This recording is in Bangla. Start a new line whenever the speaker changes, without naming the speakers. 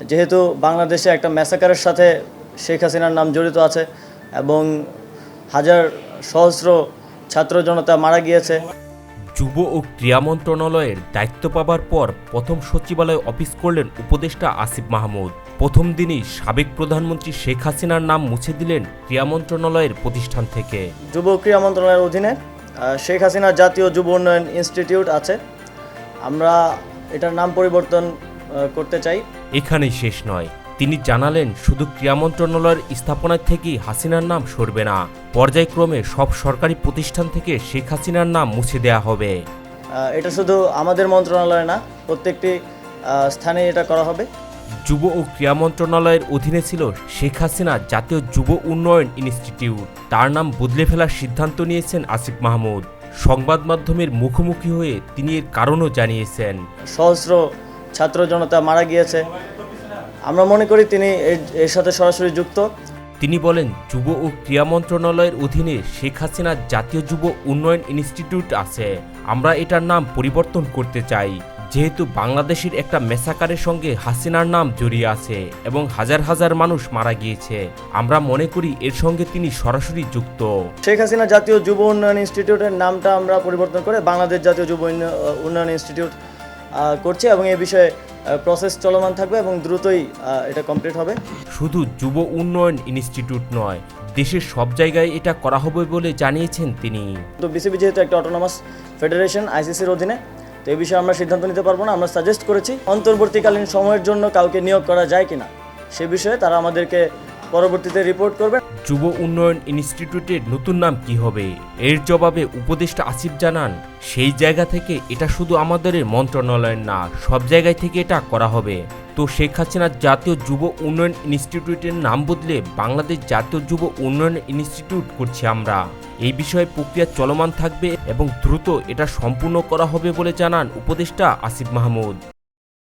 যেহেতু বাংলাদেশে একটা ম্যাসাকারের সাথে শেখ হাসিনার নাম জড়িত আছে এবং হাজার সহস্র ছাত্র জনতা মারা গিয়েছে।
যুব ও ক্রীড়া মন্ত্রণালয়ের দায়িত্ব পাবার পর প্রথম সচিবালয় অফিস করলেন উপদেষ্টা আসিফ মাহমুদ। প্রথম দিনই সাবেক প্রধানমন্ত্রী শেখ হাসিনার নাম মুছে দিলেন ক্রীড়া মন্ত্রণালয়ের প্রতিষ্ঠান থেকে।
যুব ক্রীড়া মন্ত্রণালয়ের অধীনে শেখ হাসিনা জাতীয় যুব উন্নয়ন ইনস্টিটিউট আছে, আমরা এটার নাম পরিবর্তন করতে চাই।
এখানেই শেষ নয়, তিনি জানালেন শুধু ক্রীড়া মন্ত্রণালয়ের স্থাপনায় থেকেই হাসিনার নাম সরবে না, পর্যায়ক্রমে সব সরকারি প্রতিষ্ঠান থেকে শেখ হাসিনার নাম মুছে দেওয়া হবে।
এটা শুধু আমাদের মন্ত্রণালয় না, প্রত্যেকটি স্থানে এটা করা হবে।
যুব ও ক্রীড়া মন্ত্রণালয়ের অধীনে ছিল শেখ হাসিনা জাতীয় যুব উন্নয়ন ইনস্টিটিউট, তার নাম বদলে ফেলার সিদ্ধান্ত নিয়েছেন আসিফ মাহমুদ। সংবাদ মাধ্যমের মুখোমুখি হয়ে তিনি এর কারণও জানিয়েছেন।
সহস্র ছাত্র জনতা মারা গিয়েছে, আমরা মনে করি তিনি এর সাথে সরাসরি যুক্ত।
তিনি বলেন, যুব ও ক্রীড়া মন্ত্রণালয়ের অধীনে শেখ হাসিনার জাতীয় যুব উন্নয়ন ইনস্টিটিউট আছে, আমরা এটার নাম পরিবর্তন করতে চাই। যেহেতু বাংলাদেশের একটা মেসাকারের সঙ্গে হাসিনার নাম জড়িয়ে আছে এবং হাজার হাজার মানুষ মারা গিয়েছে, আমরা মনে করি এর সঙ্গে তিনি সরাসরি যুক্ত।
শেখ হাসিনা জাতীয় যুব উন্নয়ন ইনস্টিটিউটের নামটা আমরা পরিবর্তন করে বাংলাদেশ জাতীয় যুব উন্নয়ন ইনস্টিটিউট করছি এবং এই বিষয়ে প্রসেস চলমান থাকবে এবং দ্রুতই এটা কমপ্লিট হবে।
শুধু যুব উন্নয়ন ইনস্টিটিউট নয়, দেশের সব জায়গায় এটা করা হবে বলে জানিয়েছেন তিনি।
তো বিসিবি যেহেতু একটা অটোনমাস ফেডারেশন আইসিসির অধীনে, তো এই বিষয়ে আমরা সিদ্ধান্ত নিতে পারবো না। আমরা সাজেস্ট করেছি অন্তর্বর্তীকালীন সময়ের জন্য কাউকে নিয়োগ করা যায় কিনা সে বিষয়ে তারা আমাদেরকে পরবর্তীতে রিপোর্ট করবে।
যুব উন্নয়ন ইনস্টিটিউটের নতুন নাম কি হবে, এর জবাবে উপদেষ্টা আসিফ জানান, সেই জায়গা থেকে এটা শুধু আমাদের মন্ত্রণালয়ের না, সব জায়গায় থেকে এটা করা হবে। তো শেখ হাসিনার জাতীয় যুব উন্নয়ন ইনস্টিটিউটের নাম বদলে বাংলাদেশ জাতীয় যুব উন্নয়ন ইনস্টিটিউট করছি আমরা। এই বিষয়ে প্রক্রিয়া চলমান থাকবে এবং দ্রুত এটা সম্পূর্ণ করা হবে বলে জানান উপদেষ্টা আসিফ মাহমুদ।